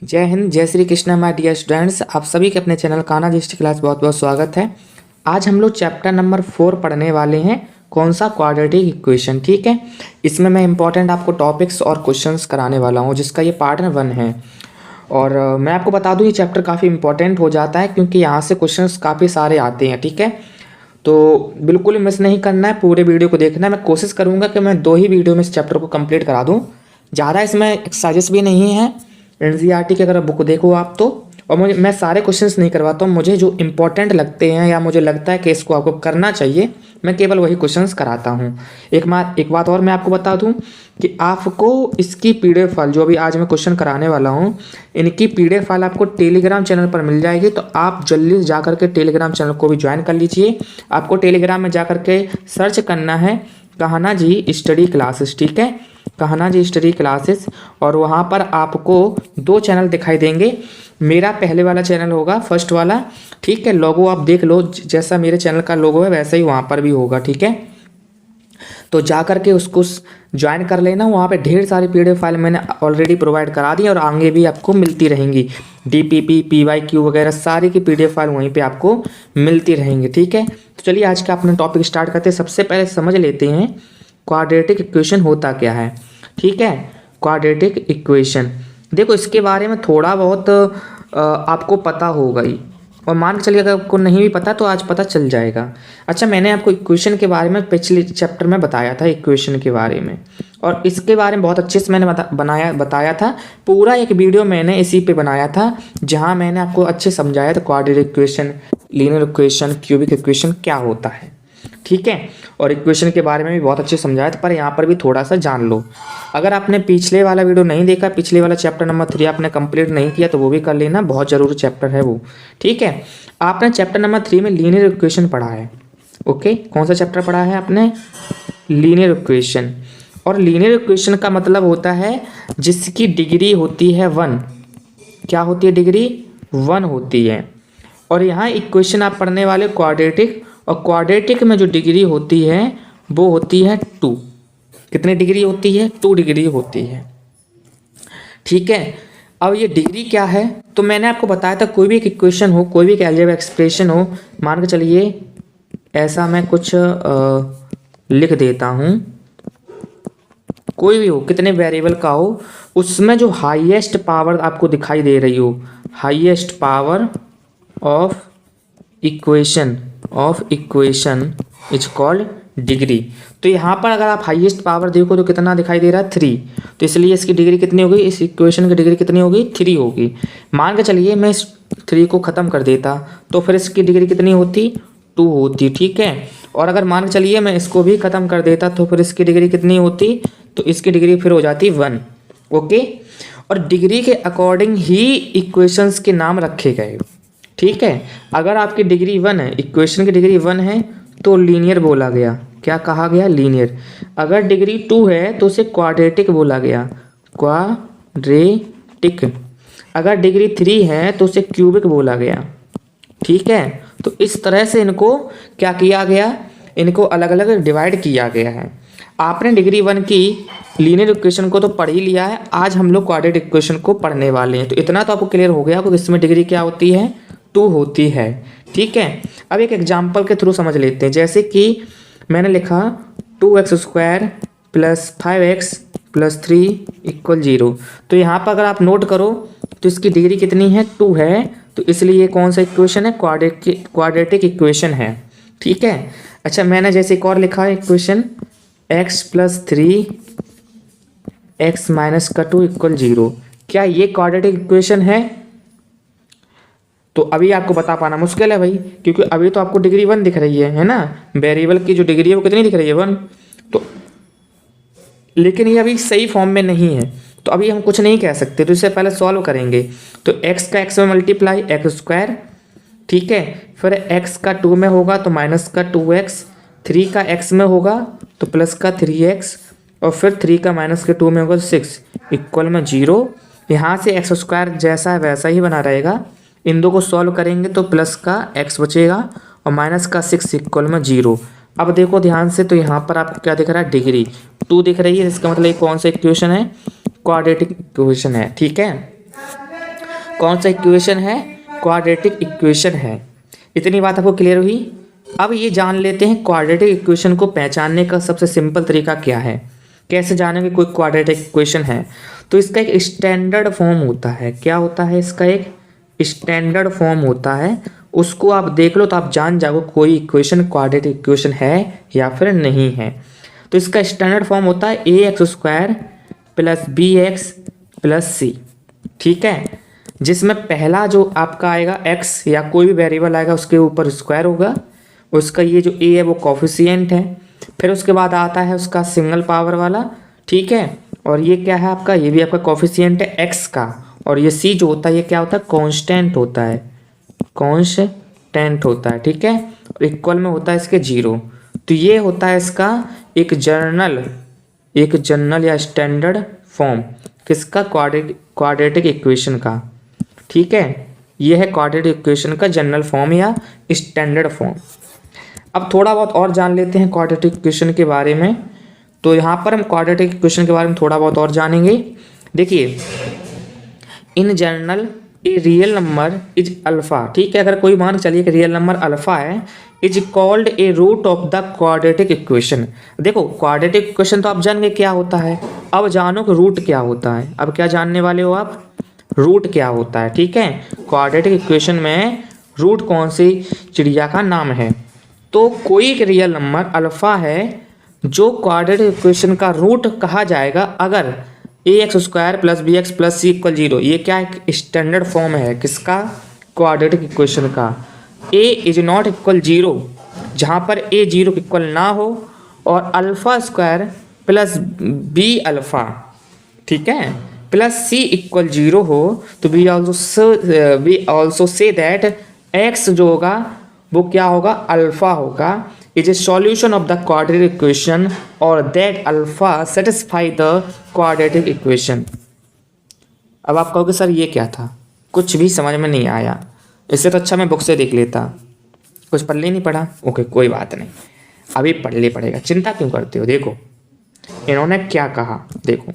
जय हिंद, जय Shri Krishna my dear students. आप सभी के अपने चैनल कान्हा हिस्ट्री क्लास बहुत बहुत स्वागत है। आज हम लोग चैप्टर नंबर 4 पढ़ने वाले हैं। कौन सा? Quadratic equation. ठीक है, इसमें मैं इंपॉर्टेंट आपको टॉपिक्स और क्वेश्चंस कराने वाला हूँ, जिसका ये पार्ट 1 है। और मैं आपको बता दूँ, ये चैप्टर काफ़ी इंपॉर्टेंट हो जाता है क्योंकि यहाँ से क्वेश्चंस काफ़ी सारे आते हैं। ठीक है, तो बिल्कुल मिस नहीं करना है, पूरे वीडियो को देखना है। मैं कोशिश करूँगा कि मैं 2 ही वीडियो में इस चैप्टर को कंप्लीट करा दूँ। ज़्यादा इसमें एक्सरसाइजेस भी नहीं है। एनसीईआरटी की अगर बुक देखो आप तो, और मैं सारे क्वेश्चंस नहीं करवाता हूँ। मुझे जो इंपॉर्टेंट लगते हैं या मुझे लगता है कि इसको आपको करना चाहिए, मैं केवल वही क्वेश्चंस कराता हूँ। एक बात और मैं आपको बता दूँ कि आपको इसकी पीडीएफ फाइल, जो अभी आज मैं क्वेश्चन कराने वाला हूँ, इनकी पीडीएफ फाइल आपको टेलीग्राम चैनल पर मिल जाएगी। तो आप जल्दी जा करके टेलीग्राम चैनल को भी ज्वाइन कर लीजिए। आपको टेलीग्राम में जा करके सर्च करना है कान्हा जी स्टडी क्लासेस। ठीक है, कान्हा जी स्टडी क्लासेस, और वहाँ पर आपको 2 चैनल दिखाई देंगे। मेरा पहले वाला चैनल होगा, फर्स्ट वाला। ठीक है, लोगो आप देख लो, जैसा मेरे चैनल का लोगो है वैसा ही वहाँ पर भी होगा। ठीक है, तो जा करके उसको ज्वाइन कर लेना। वहाँ पे ढेर सारी पीडीएफ फाइल मैंने ऑलरेडी प्रोवाइड करा दी और आगे भी आपको मिलती रहेंगी। डीपीपी, पीवाईक्यू वगैरह सारी की पीडीएफ फाइल वहीं पे आपको मिलती रहेंगी। ठीक है, तो चलिए आज का अपना टॉपिक स्टार्ट करते हैं। सबसे पहले समझ लेते हैं क्वाड्रेटिक इक्वेशन होता क्या है। ठीक है, क्वाड्रेटिक इक्वेशन, देखो इसके बारे में थोड़ा बहुत आपको पता होगा ही, और मान के चलिए अगर आपको नहीं भी पता तो आज पता चल जाएगा। अच्छा, मैंने आपको इक्वेशन के बारे में पिछले चैप्टर में बताया था, इक्वेशन के बारे में, और इसके बारे में बहुत अच्छे से मैंने बताया था। पूरा एक वीडियो मैंने इसी पे बनाया था, जहाँ मैंने आपको अच्छे समझाया था quadratic equation, linear equation, cubic equation क्या होता है। ठीक है, और इक्वेशन के बारे में भी बहुत अच्छे समझाया था, पर यहाँ पर भी थोड़ा सा जान लो। अगर आपने पिछले वाला वीडियो नहीं देखा, पिछले वाला चैप्टर नंबर 3 आपने कंप्लीट नहीं किया, तो वो भी कर लेना, बहुत ज़रूरी चैप्टर है वो। ठीक है, आपने चैप्टर नंबर 3 में लीनियर इक्वेशन पढ़ा है। ओके, कौन सा चैप्टर पढ़ा है आपने? Linear equation. और लीनियर इक्वेशन का मतलब होता है जिसकी डिग्री होती है 1। क्या होती है? डिग्री 1 होती है। और यहाँ इक्वेशन आप पढ़ने वाले क्वाड्रेटिक, और क्वाड्रेटिक में जो डिग्री होती है वो होती है 2। कितनी डिग्री होती है? 2 डिग्री होती है। ठीक है, अब ये डिग्री क्या है? तो मैंने आपको बताया था, कोई भी एक इक्वेशन हो, कोई भी एक अलजेब्रा एक्सप्रेशन हो, मान के चलिए ऐसा मैं कुछ लिख देता हूँ, कोई भी हो, कितने वेरिएबल का हो, उसमें जो हाईएस्ट पावर आपको दिखाई दे रही हो, highest power of equation is called degree. तो यहाँ पर अगर आप हाईएस्ट पावर देखो तो कितना दिखाई दे रहा है? 3। तो इसलिए इसकी डिग्री कितनी होगी? इस इक्वेशन की डिग्री कितनी होगी? 3 होगी। मान के चलिए मैं इस 3 को ख़त्म कर देता तो फिर इसकी डिग्री कितनी होती? 2 होती। ठीक है, और अगर मान के चलिए मैं इसको भी ख़त्म कर देता तो फिर इसकी डिग्री कितनी होती? तो इसकी डिग्री फिर हो जाती 1। ओके, और डिग्री के अकॉर्डिंग ही इक्वेशंस के नाम रखे गए। ठीक है, अगर आपकी डिग्री 1 है, इक्वेशन की डिग्री 1 है, तो लीनियर बोला गया। क्या कहा गया? लीनियर। अगर डिग्री 2 है तो उसे क्वाड्रेटिक बोला गया, क्वाड्रेटिक। अगर डिग्री 3 है तो उसे क्यूबिक बोला गया। ठीक है, तो इस तरह से इनको क्या किया गया? इनको अलग अलग डिवाइड किया गया है। आपने डिग्री 1 की लीनियर इक्वेशन को तो पढ़ ही लिया है। आज हम लोग क्वाड्रेटिक इक्वेशन को पढ़ने वाले हैं। तो इतना तो आपको क्लियर हो गया कि इसमें डिग्री क्या होती है? 2 होती है। ठीक है, अब एक एग्जाम्पल के थ्रू समझ लेते हैं। जैसे कि मैंने लिखा 2x² + 5x + 3 = 0। तो यहाँ पर अगर आप नोट करो तो इसकी डिग्री कितनी है? 2 है। तो इसलिए कौन सा इक्वेशन है? क्वाड्रेटिक इक्वेशन है। ठीक है, अच्छा मैंने जैसे एक और लिखा है इक्वेशन, x + 3 x - 2 = 0। क्या ये क्वाड्रेटिक इक्वेशन है? तो अभी आपको बता पाना मुश्किल है भाई, क्योंकि अभी तो आपको डिग्री 1 दिख रही है ना। वेरिएबल की जो डिग्री है वो कितनी दिख रही है? 1। तो लेकिन ये अभी सही फॉर्म में नहीं है, तो अभी हम कुछ नहीं कह सकते। तो इससे पहले सॉल्व करेंगे। तो x का x में मल्टीप्लाई x²। ठीक है, फिर x का 2 में होगा तो -2x, 3 का x में होगा तो +3x, और फिर 3 का -2 में होगा 6 = 0। यहाँ से x² जैसा है वैसा ही बना रहेगा। इन दो को सॉल्व करेंगे तो प्लस का x बचेगा और माइनस का 6 = 0। अब देखो ध्यान से, तो यहाँ पर आपको क्या दिख रहा है? डिग्री 2 दिख रही है। इसका मतलब ये कौन सा इक्वेशन है? क्वाड्रेटिक इक्वेशन है। ठीक है, कौन सा इक्वेशन है, क्वाड्रेटिक इक्वेशन है। इतनी बात आपको क्लियर हुई। अब ये जान लेते हैं क्वाड्रेटिक इक्वेशन को पहचानने का सबसे सिंपल तरीका क्या है, कैसे जानेंगे कोई क्वाड्रेटिक इक्वेशन है। तो इसका एक स्टैंडर्ड फॉर्म होता है। क्या होता है, इसका एक स्टैंडर्ड फॉर्म होता है, उसको आप देख लो तो आप जान जाओगे कोई इक्वेशन क्वाड्रेटिक इक्वेशन है या फिर नहीं है। तो इसका स्टैंडर्ड फॉर्म होता है ax² + bx + c, ठीक है, जिसमें पहला जो आपका आएगा x या कोई भी वेरिएबल आएगा उसके ऊपर स्क्वायर होगा, उसका ये जो a है वो कोफिशिएंट है, फिर उसके बाद आता है उसका सिंगल पावर वाला, ठीक है, और ये क्या है आपका, ये भी आपका कोफिशिएंट है x का, और ये c जो होता है ये क्या होता है, कांस्टेंट होता है, कांस्टेंट होता है, ठीक है, और इक्वल में होता है इसके 0। तो ये होता है इसका एक जनरल या स्टैंडर्ड फॉर्म किसका, क्वाड्रेटिक इक्वेशन का, ठीक है, ये है क्वाड्रेटिक इक्वेशन का जनरल फॉर्म या स्टैंडर्ड फॉर्म। अब थोड़ा बहुत और जान लेते हैं क्वाड्रेटिक इक्वेशन के बारे में। तो यहाँ पर हम क्वाड्रेटिक इक्वेशन के बारे में थोड़ा बहुत और जानेंगे। देखिए, in general a real number is alpha, ठीक है, अगर कोई मान चलिए कि रियल नंबर अल्फा है, is called a root of the quadratic equation. देखो क्वाड्रेटिक इक्वेशन तो आप जान गए क्या होता है, अब जानो कि रूट क्या होता है। अब क्या जानने वाले हो आप, रूट क्या होता है, ठीक है। क्वाड्रेटिक इक्वेशन में रूट कौन सी चिड़िया का नाम है। तो कोई एक रियल नंबर अल्फा है जो क्वाड्रेटिक इक्वेशन का रूट कहा जाएगा अगर ax² + bx + c = 0। ये क्या एक स्टैंडर्ड फॉर्म है किसका, क्वाड्रेटिक इक्वेशन का। a ≠ 0, जहाँ पर a 0 के इक्वल ना हो, और α² + b अल्फ़ा, ठीक है, + c = 0 हो, तो we also say that x जो होगा वो क्या होगा, अल्फ़ा होगा, is a solution of the quadratic equation, और that alpha satisfy the quadratic equation. अब आप कहोगे सर ये क्या था, कुछ भी समझ में नहीं आया, इससे तो अच्छा मैं बुक से देख लेता, कुछ पढ़ नहीं पढ़ा, ओके कोई बात नहीं, अभी पढ़ ले पड़ेगा, चिंता क्यों करते हो। देखो इन्होंने क्या कहा, देखो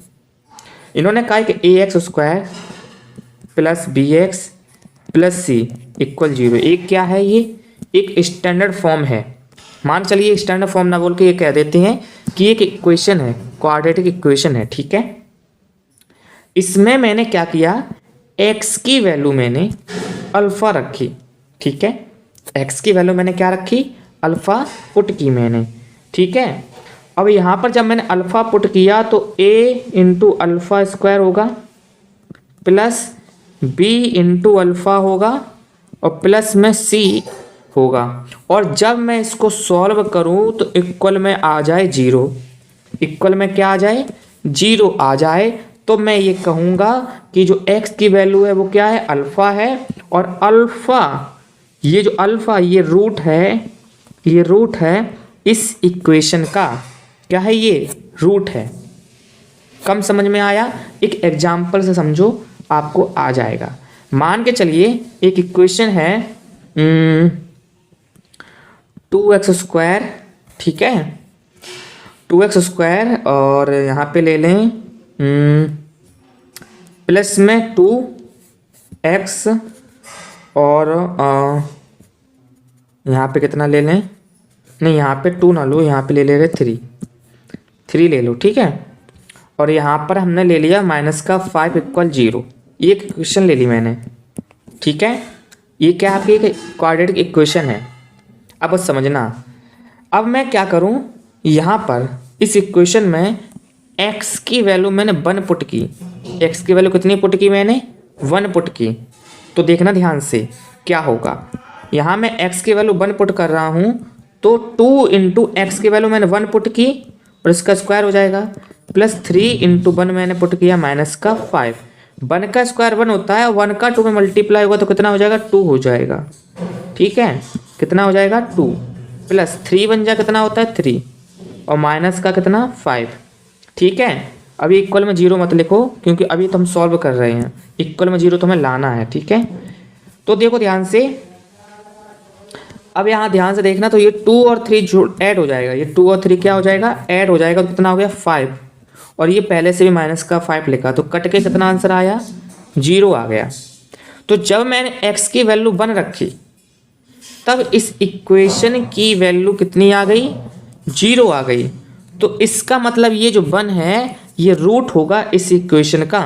इन्होंने कहा कि ax² + bx + c = 0। एक क्या है, ये एक स्टैंडर्ड फॉर्म है। मान चलिए स्टैंडर्ड फॉर्म ना बोल के ये कह देते हैं कि एक इक्वेशन है, क्वाड्रेटिक इक्वेशन है, ठीक है। इसमें मैंने क्या किया, x की वैल्यू मैंने अल्फ़ा रखी, ठीक है, x की वैल्यू मैंने क्या रखी, अल्फ़ा पुट की मैंने, ठीक है। अब यहाँ पर जब मैंने अल्फ़ा पुट किया तो a × α² होगा प्लस b × अल्फ़ा होगा और प्लस में c होगा, और जब मैं इसको सॉल्व करूं तो इक्वल में आ जाए 0, इक्वल में क्या आ जाए, 0 आ जाए, तो मैं ये कहूँगा कि जो x की वैल्यू है वो क्या है, अल्फ़ा है, और अल्फ़ा ये जो अल्फ़ा ये रूट है, ये रूट है इस इक्वेशन का, क्या है, ये रूट है। कम समझ में आया, एक एग्जाम्पल से समझो आपको आ जाएगा। मान के चलिए एक इक्वेशन है 2x², ठीक है, 2x², और यहाँ पे ले लें प्लस में 2x, और यहाँ पे कितना ले लें, नहीं यहाँ पे 2 ना लो, यहाँ पे ले ले रहे 3 ले लो, ठीक है, और यहाँ पर हमने ले लिया -5 = 0। ये इक्वेशन ले ली मैंने, ठीक है, ये क्या आपकी एक क्वाड्रेटिक इक्वेशन है। अब बस समझना, अब मैं क्या करूं, यहाँ पर इस इक्वेशन में x की वैल्यू मैंने 1 पुट की, x की वैल्यू कितनी पुट की मैंने, 1 पुट की। तो देखना ध्यान से क्या होगा, यहाँ मैं x की वैल्यू 1 पुट कर रहा हूँ, तो 2 × x की वैल्यू मैंने 1 पुट की और इसका स्क्वायर हो जाएगा, प्लस 3 × 1 मैंने पुट किया -5। 1 का स्क्वायर 1 होता है, 1 का 2 में मल्टीप्लाई होगा तो कितना हो जाएगा, 2 हो जाएगा, ठीक है, कितना हो जाएगा 2, प्लस 3 बन जाए कितना होता है 3, और माइनस का कितना 5, ठीक है। अभी इक्वल में 0 मत लिखो क्योंकि अभी तो हम सॉल्व कर रहे हैं, इक्वल में 0 तो हमें लाना है, ठीक है। तो देखो ध्यान से, अब यहाँ ध्यान से देखना, तो ये 2 और 3 ऐड हो जाएगा, ये 2 और 3 क्या हो जाएगा, ऐड हो जाएगा, तो कितना हो गया 5, और ये पहले से भी -5 लिखा, तो कट के कितना आंसर आया, 0 आ गया। तो जब मैंने x की वैल्यू 1 रखी तब इस इक्वेशन की वैल्यू कितनी आ गई, 0 आ गई। तो इसका मतलब ये जो 1 है ये रूट होगा इस इक्वेशन का,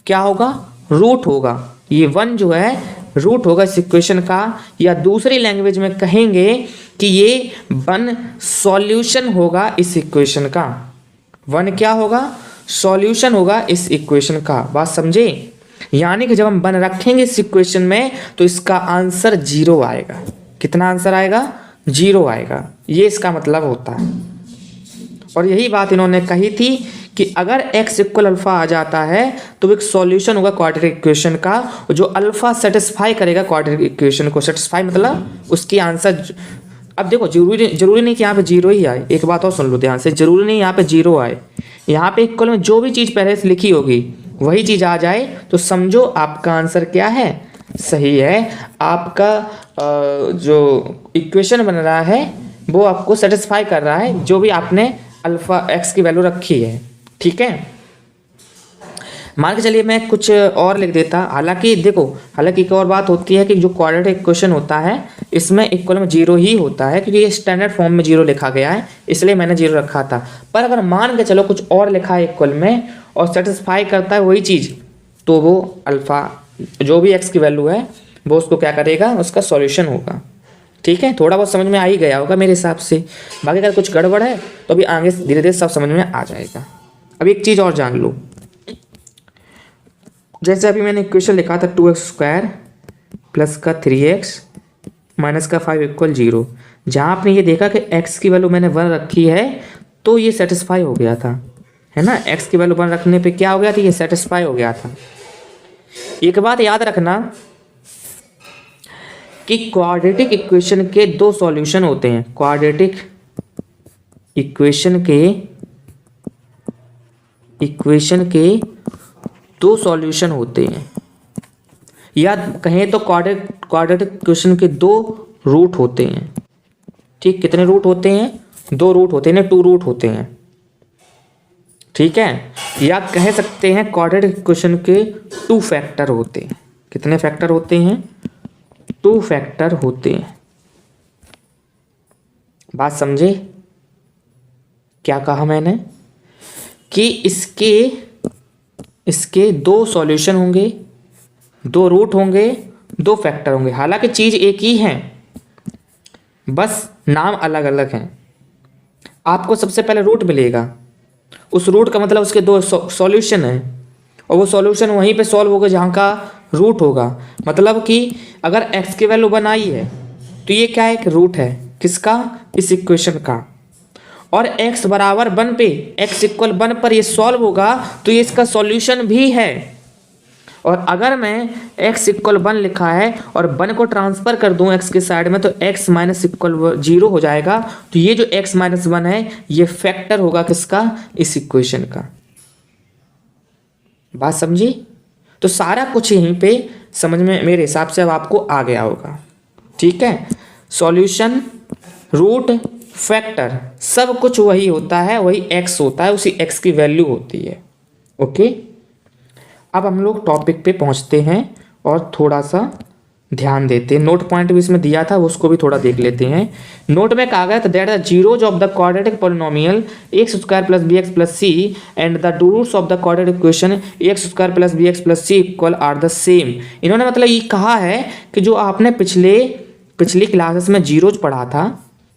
क्या होगा, रूट होगा। ये 1 जो है रूट होगा इस इक्वेशन का, या दूसरी लैंग्वेज में कहेंगे कि ये 1 सॉल्यूशन होगा इस इक्वेशन का। 1 क्या होगा, सॉल्यूशन होगा इस इक्वेशन का। बात समझे? यानी कि जब हम 1 रखेंगे इस इक्वेशन में तो इसका आंसर 0 आएगा। कितना आंसर आएगा, 0 आएगा। ये इसका मतलब होता है। और यही बात इन्होंने कही थी कि अगर x इक्वल अल्फा आ जाता है तो एक सॉल्यूशन होगा क्वाड्रेटिक इक्वेशन का, जो अल्फा सेटिस्फाई करेगा क्वाड्रेटिक इक्वेशन को। सेटिस्फाई मतलब उसकी आंसर, अब देखो जरूरी नहीं कि यहाँ पे 0 ही आए। एक बात और सुन लो ध्यान से, जरूरी नहीं यहाँ पे 0 आए। यहाँ पे इक्वल में जो भी चीज़ पहले से लिखी होगी वही चीज़ आ जाए तो समझो आपका आंसर क्या है, सही है। आपका जो इक्वेशन बन रहा है वो आपको सेटिस्फाई कर रहा है, जो भी आपने अल्फा x की वैल्यू रखी है। ठीक है, मान के चलिए मैं कुछ और लिख देता। हालांकि देखो, हालांकि एक और बात होती है कि जो क्वाड्रेटिक इक्वेशन होता है इसमें इक्वल में 0 ही होता है, क्योंकि ये स्टैंडर्ड फॉर्म में 0 लिखा गया है, इसलिए मैंने 0 रखा था। पर अगर मान के चलो कुछ और लिखा है इक्वल में और सेटिस्फाई करता है वही चीज़, तो वो अल्फा जो भी x की वैल्यू है वो उसको क्या करेगा, उसका सॉल्यूशन होगा। ठीक है, थोड़ा बहुत समझ में आ ही गया होगा मेरे हिसाब से। बाकी अगर कुछ गड़बड़ है तो अभी आगे धीरे धीरे सब समझ में आ जाएगा। अब एक चीज़ और जान लो, जैसे अभी मैंने इक्वेशन लिखा था 2x² प्लस का 3x माइनस का 5 इक्वल 0। जहाँ आपने ये देखा कि x की वैल्यू मैंने 1 रखी है तो ये सेटिस्फाई हो गया था, है ना। x की वैल्यू 1 रखने पे क्या हो गया था, ये सेटिस्फाई हो गया था। एक बात याद रखना कि क्वाड्रेटिक इक्वेशन के 2 सॉल्यूशन होते हैं। क्वाड्रेटिक इक्वेशन के 2 सॉल्यूशन होते हैं, या कहें तो क्वाड्रेटिक इक्वेशन के 2 रूट होते हैं। ठीक, कितने रूट होते हैं, 2 रूट होते हैं, 2 रूट होते हैं। ठीक है, या कह सकते हैं क्वाड्रेटिक इक्वेशन के 2 फैक्टर होते हैं। कितने फैक्टर होते हैं, 2 फैक्टर होते हैं। बात समझे क्या कहा मैंने, कि इसके 2 सॉल्यूशन होंगे, 2 रूट होंगे, 2 फैक्टर होंगे। हालांकि चीज़ एक ही है, बस नाम अलग अलग हैं। आपको सबसे पहले रूट मिलेगा, उस रूट का मतलब उसके 2 सॉल्यूशन हैं, और वो सॉल्यूशन वहीं पे सॉल्व होगा जहाँ का रूट होगा। मतलब कि अगर x की वैल्यू 1 आई है तो ये क्या है, एक रूट है किसका, इस इक्वेशन का। और x बराबर 1 पे, x इक्वल 1 पर ये सॉल्व होगा तो ये इसका सॉल्यूशन भी है। और अगर मैं x इक्वल 1 लिखा है और 1 को ट्रांसफ़र कर दूं x के साइड में तो x माइनस इक्वल 0 हो जाएगा। तो ये जो x माइनस 1 है ये फैक्टर होगा किसका, इस इक्वेशन का। बात समझी? तो सारा कुछ यहीं पे समझ में मेरे हिसाब से अब आपको आ गया होगा। ठीक है, सॉल्यूशन, रूट, फैक्टर सब कुछ वही होता है, वही x होता है, उसी x की वैल्यू होती है। ओके, अब हम लोग टॉपिक पे पहुंचते हैं और थोड़ा सा ध्यान देते हैं। नोट पॉइंट भी इसमें दिया था, उसको भी थोड़ा देख लेते हैं। नोट में कहा गया था that the zeros of the quadratic polynomial x² + bx + c and the two roots of the quadratic equation x² + bx + c equal are the same. इन्होंने मतलब ये कहा है कि जो आपने पिछली क्लासेस में जीरोज पढ़ा था,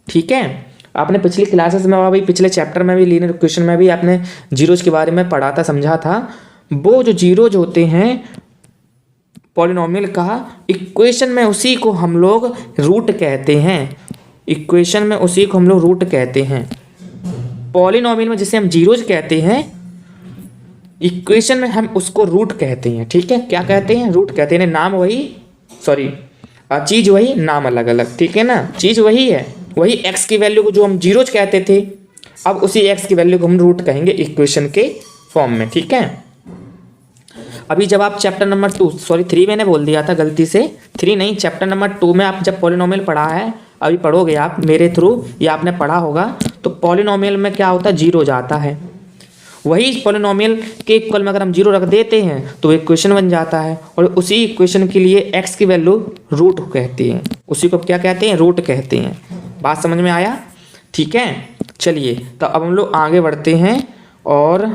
ठीक है, आपने पिछली क्लासेस में अभी पिछले चैप्टर में भी लीनियर इक्वेशन में भी आपने जीरोज के बारे में पढ़ा था, समझा था। वो जो जीरोज होते हैं पॉलिनोमियल का, इक्वेशन में उसी को हम लोग रूट कहते हैं। इक्वेशन में उसी को हम लोग रूट कहते हैं। पॉलिनोमियल में जिसे हम जीरोज कहते हैं, इक्वेशन में हम उसको रूट कहते हैं। ठीक है, क्या कहते हैं, रूट कहते हैं। नाम वही, सॉरी चीज़ वही, नाम अलग अलग। ठीक है ना, चीज़ वही है, वही x की वैल्यू को जो हम जीरोज कहते थे, अब उसी x की वैल्यू को हम रूट कहेंगे इक्वेशन के फॉर्म में। ठीक है, अभी जब आप चैप्टर नंबर 3 मैंने बोल दिया था गलती से, 3 नहीं, चैप्टर नंबर 2 में आप जब पॉलिनोमियल पढ़ा है, अभी पढ़ोगे आप मेरे थ्रू, या आपने पढ़ा होगा, तो पॉलिनोमियल में क्या होता है, जीरो जाता है। वही पॉलिनोमियल के इक्वल में अगर हम 0 रख देते हैं तो इक्वेशन बन जाता है, और उसी इक्वेशन के लिए x की वैल्यू रूट कहती है, उसी को क्या कहते हैं, रूट कहते हैं। बात समझ में आया? ठीक है, चलिए तो अब हम लोग आगे बढ़ते हैं और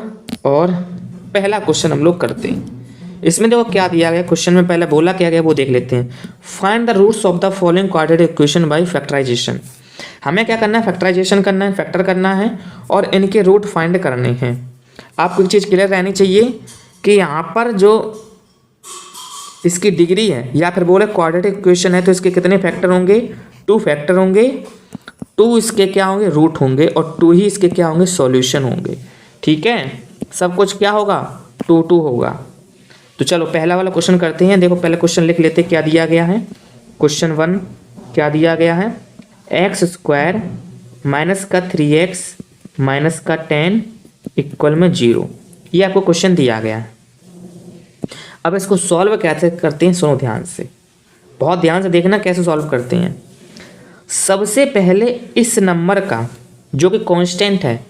पहला क्वेश्चन हम लोग करते हैं। इसमें देखो क्या दिया गया क्वेश्चन में, पहले बोला क्या गया वो देख लेते हैं। Find the roots of the following quadratic equation by factorization. हमें क्या करना है, फैक्टराइजेशन करना है, फैक्टर करना है और इनके रूट फाइंड करने हैं। आपको एक चीज़ क्लियर रहनी चाहिए कि यहाँ पर जो इसकी डिग्री है या फिर बोले क्वाड्रेटिक इक्वेशन है तो इसके कितने फैक्टर होंगे, 2 फैक्टर होंगे, 2 इसके क्या होंगे, रूट होंगे, और 2 ही इसके क्या होंगे, सॉल्यूशन होंगे। ठीक है, सब कुछ क्या होगा, 2 होगा। तो चलो पहला वाला क्वेश्चन करते हैं। देखो पहले क्वेश्चन लिख लेते हैं, क्या दिया गया है। क्वेश्चन 1 क्या दिया गया है, x² माइनस का 3x माइनस का 10 इक्वल में 0, ये आपको क्वेश्चन दिया गया है। अब इसको सॉल्व कैसे करते हैं, सुनो ध्यान से, बहुत ध्यान से देखना कैसे सॉल्व करते हैं। सबसे पहले इस नंबर का जो कि कांस्टेंट है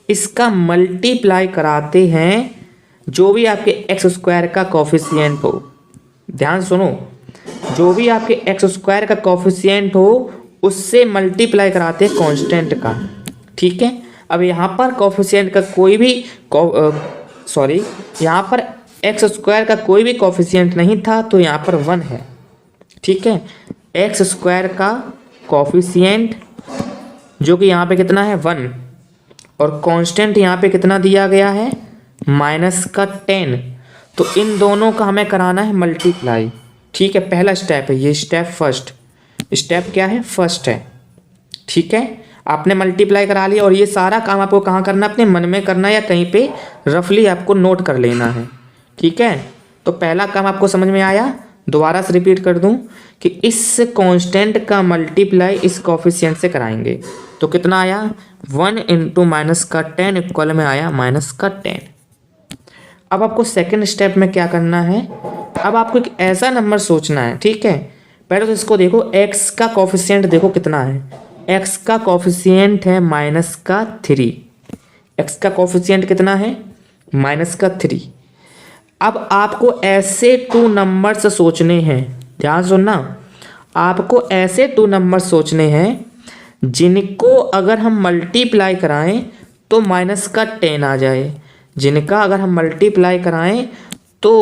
इसका मल्टीप्लाई कराते हैं जो भी आपके x² का कोफिशिएंट हो। ध्यान सुनो, जो भी आपके x² का कोफिशिएंट हो उससे मल्टीप्लाई कराते हैं कांस्टेंट का। ठीक है, अब यहाँ पर कोफिशिएंट का कोई भी यहाँ पर x² का कोई भी कोफिशिएंट नहीं था तो यहाँ पर 1 है। ठीक है, x² का कोफिशिएंट जो कि यहाँ पे कितना है, 1, और कांस्टेंट यहाँ पे कितना दिया गया है, माइनस का 10। तो इन दोनों का हमें कराना है मल्टीप्लाई। ठीक है, पहला स्टेप है ये, स्टेप फर्स्ट, स्टेप क्या है, फर्स्ट है। ठीक है, आपने मल्टीप्लाई करा लिया और ये सारा काम आपको कहाँ करना, अपने मन में करना या कहीं पे रफली आपको नोट कर लेना है। ठीक है, तो पहला काम आपको समझ में आया। दोबारा से रिपीट कर दूं कि इस कांस्टेंट का मल्टीप्लाई इस कोफिशिएंट से कराएंगे तो कितना आया, 1 इंटू माइनस का 10 इक्वल में आया माइनस का 10। अब आपको सेकंड स्टेप में क्या करना है, अब आपको एक ऐसा नंबर सोचना है। ठीक है, पहले तो इसको देखो, x का कोफिशिएंट देखो कितना है, x का कोफिशिएंट है माइनस का 3, x का कोफिशिएंट कितना है, माइनस का 3। अब आपको ऐसे 2 नंबर्स सोचने हैं, ध्यान सुनना, आपको ऐसे 2 नंबर सोचने हैं जिनको अगर हम मल्टीप्लाई कराएं तो माइनस का 10 आ जाए, जिनका अगर हम मल्टीप्लाई कराएं तो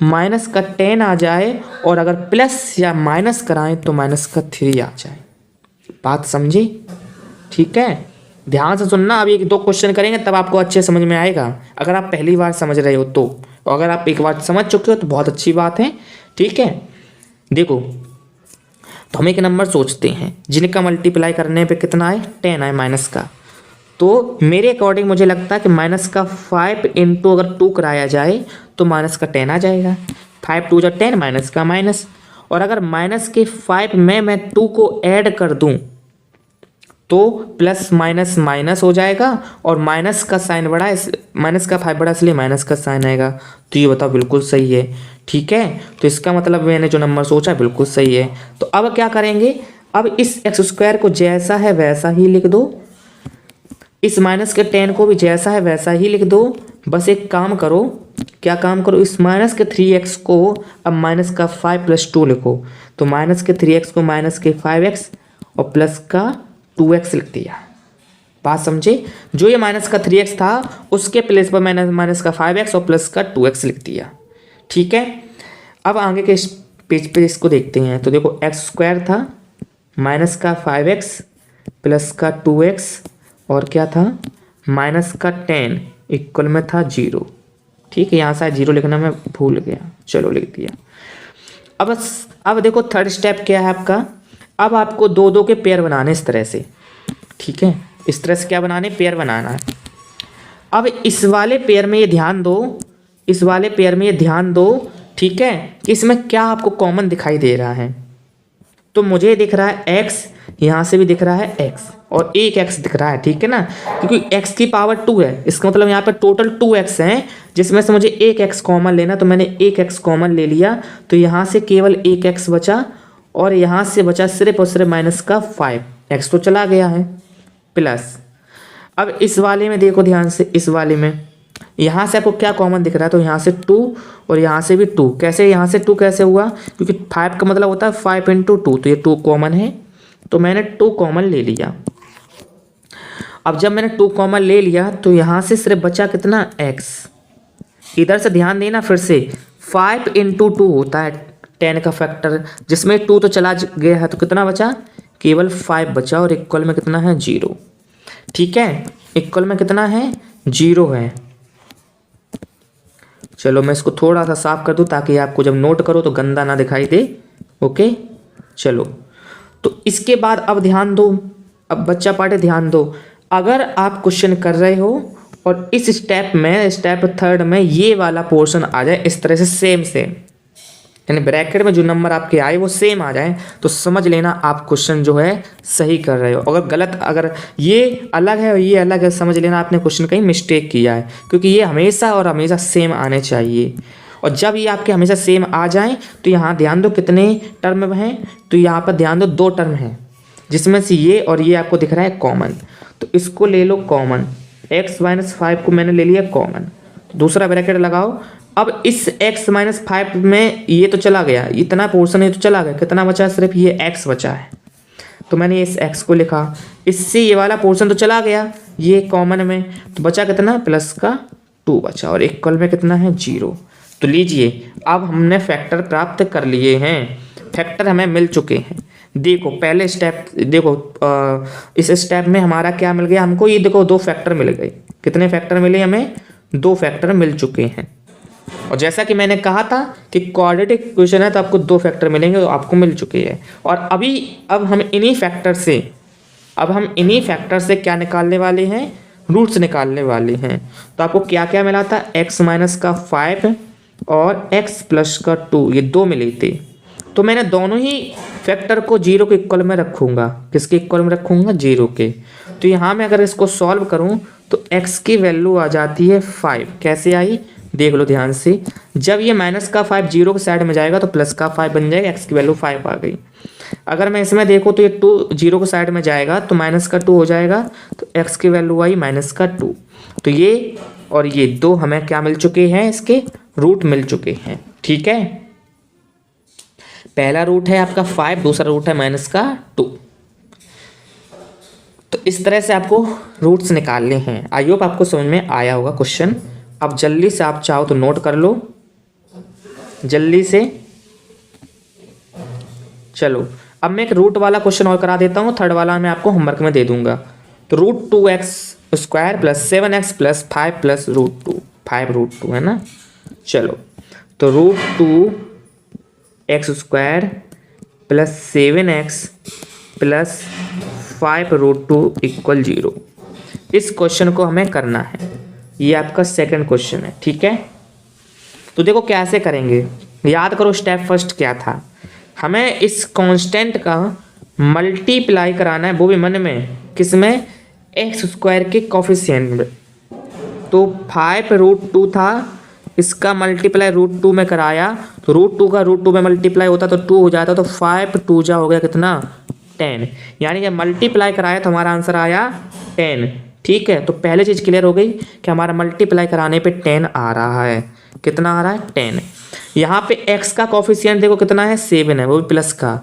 माइनस का 10 आ जाए, और अगर प्लस या माइनस कराएं तो माइनस का 3 आ जाए। बात समझी? ठीक है, ध्यान से सुनना। अब ये 2 क्वेश्चन करेंगे तब आपको अच्छे समझ में आएगा, अगर आप पहली बार समझ रहे हो तो, अगर आप एक बार समझ चुके हो तो बहुत अच्छी बात है। ठीक है, देखो तो हम एक नंबर सोचते हैं जिनका मल्टीप्लाई करने पे कितना आए, 10 आए माइनस का। तो मेरे अकॉर्डिंग मुझे लगता है कि माइनस का 5 इंटू अगर 2 कराया जाए तो माइनस का 10 आ जाएगा। 5 2 जा 10, माइनस का माइनस, और अगर माइनस के 5 में मैं 2 को ऐड कर दूं तो प्लस माइनस माइनस हो जाएगा, और माइनस का साइन बड़ा, माइनस का 5 बड़ा इसलिए माइनस का साइन आएगा। तो ये बताओ बिल्कुल सही है। ठीक है, तो इसका मतलब मैंने जो नंबर सोचा बिल्कुल सही है। तो अब क्या करेंगे, अब इस x² को जैसा है वैसा ही लिख दो, इस माइनस के 10 को भी जैसा है वैसा ही लिख दो। बस एक काम करो, क्या काम करो, इस माइनस के 3x को अब माइनस का 5 + 2 लिखो, तो माइनस के 3x को माइनस के 5x और प्लस का 2x लिख दिया। बात समझे? जो ये माइनस का 3x था उसके प्लेस पर मैंने माइनस का 5x और प्लस का 2x लिख दिया। ठीक है, अब आगे के पेज पे इसको देखते हैं। तो देखो x² था माइनस का 5x प्लस का 2x और क्या था, माइनस का 10 इक्वल में था 0। ठीक है, यहाँ से 0 लिखना मैं भूल गया, चलो लिख दिया। अब देखो थर्ड स्टेप क्या है आपका, अब आपको 2 के पेयर बनाने इस तरह से। ठीक है, इस तरह से क्या बनाने, पेयर बनाना है। अब इस वाले पेयर में ये ध्यान दो, इस वाले पेयर में ये ध्यान दो। ठीक है, कि इसमें क्या आपको कॉमन दिखाई दे रहा है, तो मुझे दिख रहा है x, यहाँ से भी दिख रहा है x और एक x दिख रहा है। ठीक है ना, क्योंकि x की पावर 2 है, इसका मतलब यहाँ पे टोटल 2x हैं, जिसमें से मुझे एक x कॉमन लेना, तो मैंने एक x कॉमन ले लिया। तो यहाँ से केवल एक x बचा और यहाँ से बचा सिर्फ और सिर्फ माइनस का 5, x तो चला गया है, प्लस। अब इस वाले में देखो ध्यान से, इस वाले में यहाँ से आपको क्या कॉमन दिख रहा है, तो यहाँ से 2 और यहाँ से भी 2। कैसे यहाँ से 2 कैसे हुआ, क्योंकि 5 का मतलब होता है 5 × 2, तो ये 2 कॉमन है, तो मैंने 2 कॉमन ले लिया। अब जब मैंने 2 कॉमन ले लिया तो यहाँ से सिर्फ बचा कितना, x। इधर से ध्यान देना फिर से, 5 × 2 होता है 10 का फैक्टर, जिसमें 2 तो चला गया है, तो कितना बचा, केवल 5 बचा, और इक्वल में कितना है, 0। ठीक है, इक्वल में कितना है, 0 है। चलो मैं इसको थोड़ा सा साफ कर दूं ताकि आपको जब नोट करो तो गंदा ना दिखाई दे। ओके, चलो तो इसके बाद अब ध्यान दो, अब बच्चा पार्टी ध्यान दो। अगर आप क्वेश्चन कर रहे हो और इस स्टेप में, स्टेप 3 में ये वाला पोर्शन आ जाए इस तरह से सेम सेम, यानी ब्रैकेट में जो नंबर आपके आए वो सेम आ जाए, तो समझ लेना आप क्वेश्चन जो है सही कर रहे हो। अगर गलत, अगर ये अलग है और ये अलग है, समझ लेना आपने क्वेश्चन कहीं मिस्टेक किया है, क्योंकि ये हमेशा और हमेशा सेम आने चाहिए। और जब ये आपके हमेशा सेम आ जाएं तो यहाँ ध्यान दो कितने टर्म हैं, तो यहाँ पर ध्यान दो 2 टर्म हैं, जिसमें से ये और ये आपको दिख रहा है कॉमन, तो इसको ले लो कॉमन। x - 5 को मैंने ले लिया कॉमन, दूसरा ब्रैकेट लगाओ। अब इस x - 5 में ये तो चला गया, इतना पोर्शन ये तो चला गया, कितना बचा, सिर्फ ये x बचा है, तो मैंने इस x को लिखा। इससे ये वाला पोर्शन तो चला गया ये कॉमन में, तो बचा कितना, +2 बचा, और इक्वल में कितना है, 0। तो लीजिए अब हमने फैक्टर प्राप्त कर लिए हैं, फैक्टर हमें मिल चुके हैं। देखो पहले स्टेप देखो, इस स्टेप में हमारा क्या मिल गया हमको, ये देखो 2 फैक्टर मिल गए। कितने फैक्टर मिले हमें, 2 फैक्टर मिल चुके हैं। और जैसा कि मैंने कहा था कि क्वाड्रेटिक इक्वेशन है तो आपको 2 फैक्टर मिलेंगे, तो आपको मिल चुके हैं। और अब हम इन्हीं फैक्टर से क्या निकालने वाले हैं, रूट्स निकालने वाले हैं। तो आपको क्या क्या मिला था, x - का 5 और x + का 2, ये 2 मिले थे। तो मैंने दोनों ही फैक्टर को 0 के इक्वल में रखूँगा। किसके इक्वल में रखूँगा, 0 के। तो यहाँ मैं अगर इसको सॉल्व करूँ तो x की वैल्यू आ जाती है 5। कैसे आई, देख लो ध्यान से। जब ये -5 0 के साइड में जाएगा तो +5 बन जाएगा, x की वैल्यू 5 आ गई। अगर मैं इसमें देखूँ तो ये 2 0 के साइड में जाएगा तो -2 हो जाएगा, तो x की वैल्यू आई -2। तो ये और ये 2 हमें क्या मिल चुके हैं, इसके रूट मिल चुके हैं। ठीक है, पहला रूट है आपका 5, दूसरा रूट है -2। तो इस तरह से आपको रूट्स निकालने हैं। आई होप आपको समझ में आया होगा क्वेश्चन। अब जल्दी से आप चाहो तो नोट कर लो जल्दी से। चलो अब मैं एक रूट वाला क्वेश्चन और करा देता हूँ, 3rd वाला मैं आपको होमवर्क में दे दूंगा। तो √2x² + 7x + 5 + √2, 5√2 है ना। चलो तो √2x² + 7x + 5√2 = 0। इस क्वेश्चन को हमें करना है, ये आपका सेकंड क्वेश्चन है। ठीक है, तो देखो कैसे करेंगे, याद करो स्टेप फर्स्ट क्या था, हमें इस कांस्टेंट का मल्टीप्लाई कराना है, वो भी मन में, किसमें, x² के कोफिशिएंट में। तो 5√2 था, इसका मल्टीप्लाई √2 में कराया, तो √2 का √2 में मल्टीप्लाई होता तो 2 हो जाता, तो 5 2 जा हो गया कितना, 10। यानी जब मल्टीप्लाई कराया तो हमारा आंसर आया 10। ठीक है, तो पहले चीज़ क्लियर हो गई कि हमारा मल्टीप्लाई कराने पे 10 आ रहा है। कितना आ रहा है, 10। यहाँ पे x का कोफिशिएंट देखो कितना है, 7 है, वो भी प्लस का,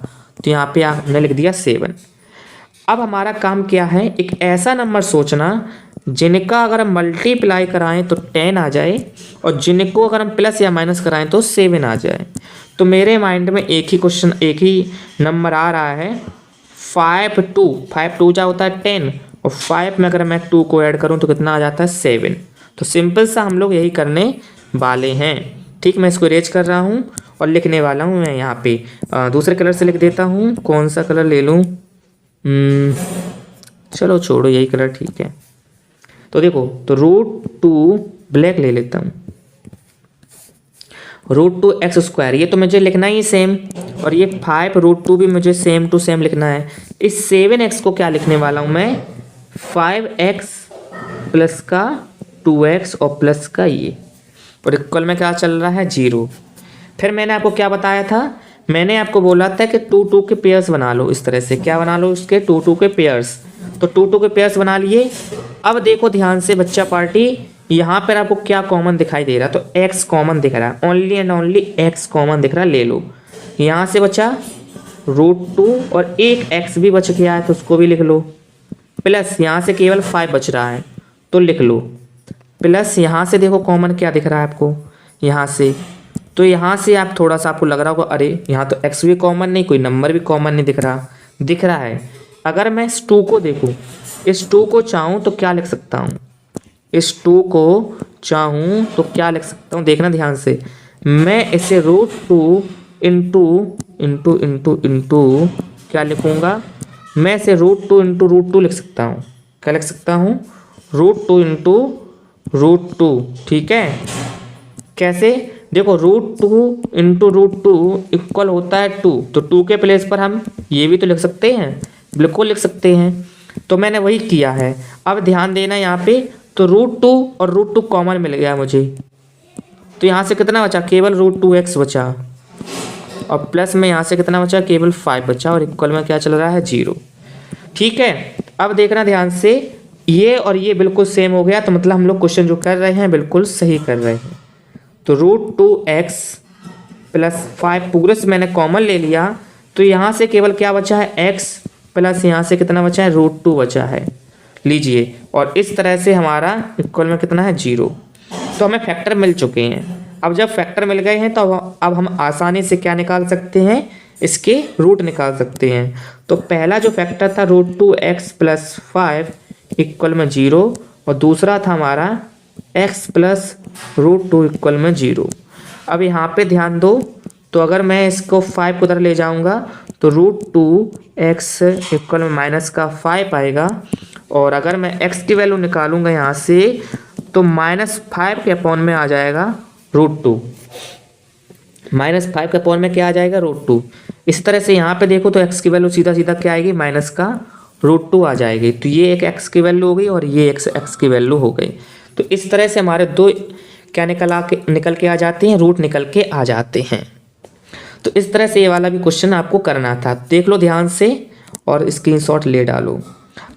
तो यहाँ पे हमने लिख दिया 7। अब हमारा काम क्या है, एक ऐसा नंबर सोचना जिनका अगर हम मल्टीप्लाई कराएं तो 10 आ जाए, और जिनको अगर हम प्लस या माइनस कराएं तो 7 आ जाए। तो मेरे माइंड में एक ही क्वेश्चन, एक ही नंबर आ रहा है, 5 2 जा होता है 10, और 5 में अगर मैं 2 को ऐड करूं तो कितना आ जाता है, 7। तो सिंपल सा हम लोग यही करने वाले हैं। ठीक, मैं इसको इरेज कर रहा हूं और लिखने वाला हूं मैं यहाँ पे दूसरे कलर से लिख देता हूं। कौन सा कलर ले लूँ, चलो छोड़ो यही कलर ठीक है। तो देखो, तो √2 ब्लैक ले लेता हूँ, √2x², ये तो मुझे लिखना ही सेम, और ये 5√2 भी मुझे सेम टू सेम लिखना है। इस 7x को क्या लिखने वाला हूँ मैं, 5x + का 2x और प्लस का ये, और इक्वल में क्या चल रहा है, 0। फिर मैंने आपको क्या बताया था, मैंने आपको बोला था कि 2 के पेयर्स बना लो। इस तरह से क्या बना लो, उसके 2 के पेयर्स। तो 2 के पेयर्स बना लिए। अब देखो ध्यान से बच्चा पार्टी, यहाँ पर आपको क्या कॉमन दिखाई दे रहा है, तो x कॉमन दिख रहा है, only and only x common दिख रहा है, ले लो। यहाँ से बचा √2 और एक x भी बच गया है तो उसको भी लिख लो, प्लस यहाँ से केवल 5 बच रहा है तो लिख लो, प्लस यहाँ से देखो कॉमन क्या दिख रहा है आपको यहाँ से, तो यहाँ से आप थोड़ा सा आपको लग रहा होगा अरे यहाँ तो x भी कॉमन नहीं, कोई नंबर भी कॉमन नहीं दिख रहा है। अगर मैं इस 2 को देखूँ, इस 2 को चाहूँ तो क्या लिख सकता हूँ, इस 2 को चाहूँ तो क्या लिख सकता हूँ, देखना ध्यान से। मैं इसे √2 इंटू क्या लिखूँगा, मैं इसे √2 इंटू √2 लिख सकता हूँ। क्या लिख सकता हूँ, √2 इंटू √2, ठीक है। कैसे, देखो √2 इंटू √2 इक्वल होता है 2, तो 2 के प्लेस पर हम ये भी तो लिख सकते हैं, बिल्कुल लिख सकते हैं, तो मैंने वही किया है। अब ध्यान देना यहाँ पे, तो √2 और √2 कॉमन मिल गया मुझे, तो यहाँ से कितना बचा, केवल √2x बचा, और प्लस में यहाँ से कितना बचा, केवल 5 बचा, और इक्वल में क्या चल रहा है, 0, ठीक है। अब देखना ध्यान से, ये और ये बिल्कुल सेम हो गया, तो मतलब हम लोग क्वेश्चन जो कर रहे हैं बिल्कुल सही कर रहे हैं। तो √2x प्लस 5 पूरे से मैंने कॉमन ले लिया, तो यहाँ से केवल क्या बचा है, x प्लस यहाँ से कितना बचा है, √2 बचा है, लीजिए। और इस तरह से हमारा इक्वल में कितना है, 0। तो हमें फैक्टर मिल चुके हैं। अब जब फैक्टर मिल गए हैं तो अब हम आसानी से क्या निकाल सकते हैं, इसके रूट निकाल सकते हैं। तो पहला जो फैक्टर था √2x प्लस 5 इक्वल में 0, और दूसरा था हमारा x प्लस √2 इक्वल में 0। अब यहाँ पे ध्यान दो, तो अगर मैं इसको 5 को उधर ले जाऊँगा तो √2x इक्वल में माइनस का 5 आएगा, और अगर मैं x की वैल्यू निकालूंगा यहाँ से तो -5 के अपॉन में आ जाएगा √2, -5 के अपॉन में क्या आ जाएगा, √2। इस तरह से यहाँ पे देखो तो x की वैल्यू सीधा सीधा क्या आएगी, माइनस का √2 आ जाएगी। तो ये एक x की वैल्यू हो गई और ये एक x की वैल्यू हो गई। तो इस तरह से हमारे दो क्या निकल के आ जाते हैं, रूट निकल के आ जाते हैं। तो इस तरह से ये वाला भी क्वेश्चन आपको करना था, देख लो ध्यान से और स्क्रीनशॉट ले डालो।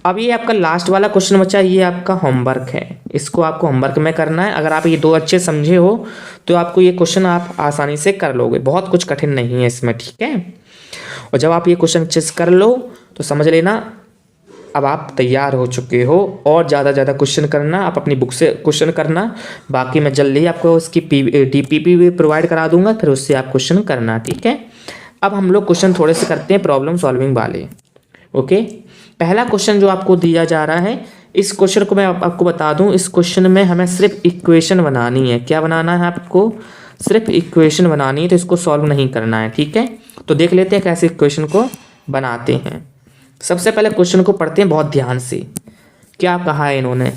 अब ये आपका लास्ट वाला क्वेश्चन बचा, ये आपका होमवर्क है, इसको आपको होमवर्क में करना है। अगर आप ये दो अच्छे समझे हो तो आपको ये क्वेश्चन आप आसानी से कर लोगे, बहुत कुछ कठिन नहीं है इसमें, ठीक है। और जब आप ये क्वेश्चन अच्छे से कर लो तो समझ लेना अब आप तैयार हो चुके हो। और ज़्यादा क्वेश्चन करना, आप अपनी बुक से क्वेश्चन करना, बाकी मैं जल्दी ही आपको उसकी DPP भी प्रोवाइड करा दूंगा, फिर उससे आप क्वेश्चन करना, ठीक है। अब हम लोग क्वेश्चन थोड़े से करते हैं प्रॉब्लम सॉल्विंग वाले, ओके। पहला क्वेश्चन जो आपको दिया जा रहा है, इस क्वेश्चन को मैं आपको बता दूं, इस क्वेश्चन में हमें सिर्फ इक्वेशन बनानी है। क्या बनाना है आपको, सिर्फ इक्वेशन बनानी है, तो इसको सॉल्व नहीं करना है, ठीक है। तो देख लेते हैं कैसे इक्वेशन को बनाते हैं। सबसे पहले क्वेश्चन को पढ़ते हैं बहुत ध्यान से। क्या कहा है इन्होंने,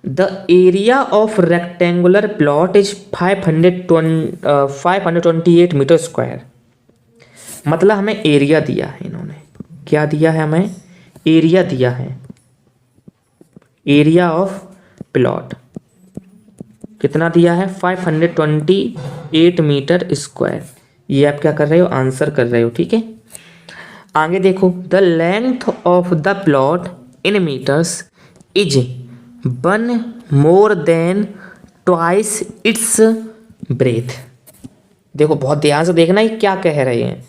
the area of rectangular plot is 528 metre square. मतलब हमें एरिया दिया है इन्होंने, क्या दिया है, हमें एरिया दिया है, एरिया ऑफ प्लॉट कितना दिया है, 528 मीटर स्क्वायर। ये आप क्या कर रहे हो, आंसर कर रहे हो, ठीक है। आगे देखो, the length of the plot in metres is 1 more than twice its breadth. देखो बहुत ध्यान से देखना, ये क्या कह रहे हैं।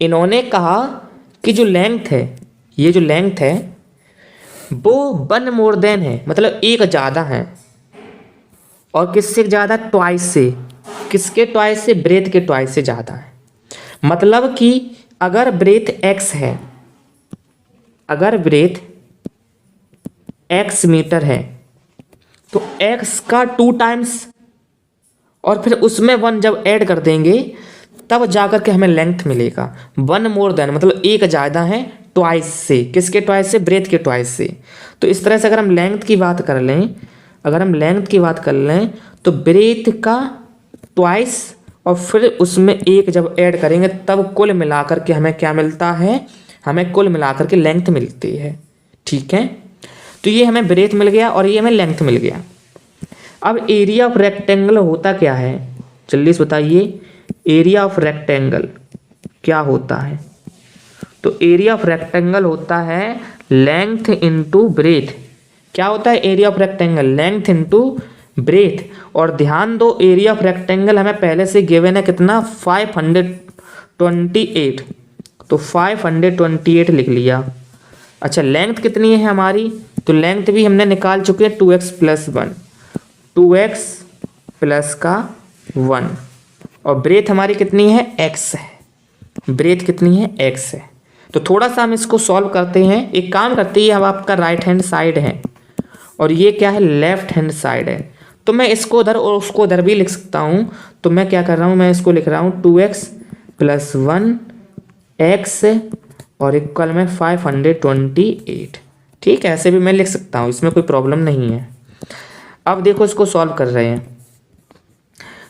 इन्होंने कहा कि जो लेंथ है, ये जो लेंथ है वो 1 मोर देन है, मतलब एक ज़्यादा है, और किससे ज़्यादा, ट्वाइस से। किसके ट्वाइस से, ब्रेथ के ट्वाइस से ज़्यादा है। मतलब कि अगर ब्रेथ x है, अगर ब्रेथ x मीटर है तो x का 2 टाइम्स और फिर उसमें 1 जब ऐड कर देंगे तब जाकर के हमें लेंथ मिलेगा। 1 मोर देन मतलब एक ज़्यादा है ट्वाइस से, किसके ट्वाइस से, ब्रेथ के ट्वाइस से। तो इस तरह से अगर हम लेंथ की बात कर लें, अगर हम लेंथ की बात कर लें तो ब्रेथ का ट्वाइस और फिर उसमें एक जब ऐड करेंगे तब कुल मिलाकर के हमें क्या मिलता है, हमें कुल मिलाकर के लेंथ मिलती है, ठीक है। तो ये हमें ब्रेथ मिल गया और ये हमें लेंथ मिल गया। अब एरिया ऑफ रेक्टेंगल होता क्या है, जल्दी से बताइए, एरिया ऑफ रेक्टेंगल क्या होता है। तो एरिया ऑफ रेक्टेंगल होता है लेंथ इनटू ब्रेथ, क्या होता है area of rectangle, length into breadth. और ध्यान दो एरिया ऑफ रेक्टेंगल हमें पहले से गिवन है कितना 528, तो 528 लिख लिया। अच्छा लेंथ कितनी है हमारी, तो लेंथ भी हमने निकाल चुके हैं 2x + 1, 2x + 1। और ब्रेथ हमारी कितनी है x है, ब्रेथ कितनी है x है। तो थोड़ा सा हम इसको सॉल्व करते हैं। एक काम करते हैं, अब आपका राइट हैंड साइड है और ये क्या है लेफ्ट हैंड साइड है, तो मैं इसको उधर और उसको उधर भी लिख सकता हूँ। तो मैं क्या कर रहा हूँ, मैं इसको लिख रहा हूँ 2x + 1 x और इक्वल में 528। ठीक है, ऐसे भी मैं लिख सकता हूँ, इसमें कोई प्रॉब्लम नहीं है। अब देखो इसको सॉल्व कर रहे हैं,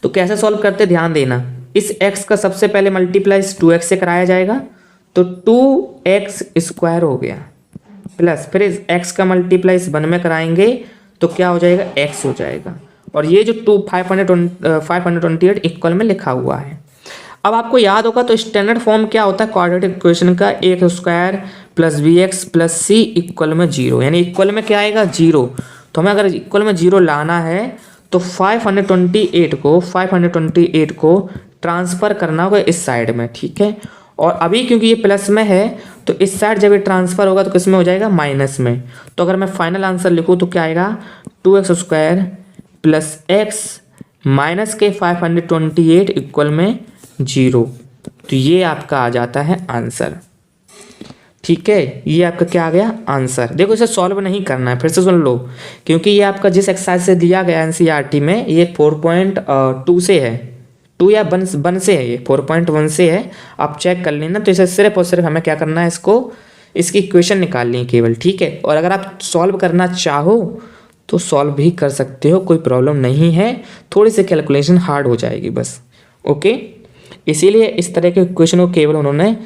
तो कैसे सॉल्व करते ध्यान देना। इस x का सबसे पहले मल्टीप्लाई 2x से कराया जाएगा, तो 2x² हो गया, प्लस फिर इस x का मल्टीप्लाई इस 1 में कराएंगे तो क्या हो जाएगा x हो जाएगा। और ये जो 528 इक्वल में लिखा हुआ है। अब आपको याद होगा तो स्टैंडर्ड फॉर्म क्या होता है क्वाड्रेटिक इक्वेशन का, a² + bx + c इक्वल में 0, यानी इक्वल में क्या आएगा 0। तो हमें अगर इक्वल में 0 लाना है तो 528 को ट्रांसफ़र करना होगा इस साइड में, ठीक है। और अभी क्योंकि ये प्लस में है तो इस साइड जब ये ट्रांसफ़र होगा तो किस में हो जाएगा माइनस में। तो अगर मैं फाइनल आंसर लिखूँ तो क्या आएगा 2x² + x माइनस के 528 इक्वल में 0। तो ये आपका आ जाता है आंसर, ठीक है। ये आपका क्या आ गया आंसर। देखो इसे सॉल्व नहीं करना है, फिर से सुन लो, क्योंकि ये आपका जिस एक्सरसाइज से दिया गया NCERT में ये 4.2 से है, 2 या 1 से है, ये 4.1 से है। आप चेक कर लेना। तो इसे सिर्फ और सिर्फ हमें क्या करना है, इसको इसकी इक्वेशन निकालनी है केवल, ठीक है। और अगर आप सॉल्व करना चाहो तो सॉल्व भी कर सकते हो, कोई प्रॉब्लम नहीं है। थोड़ी सी कैलकुलेशन हार्ड हो जाएगी बस, ओके। इसीलिए इस तरह के इक्वेशन को केवल उन्होंने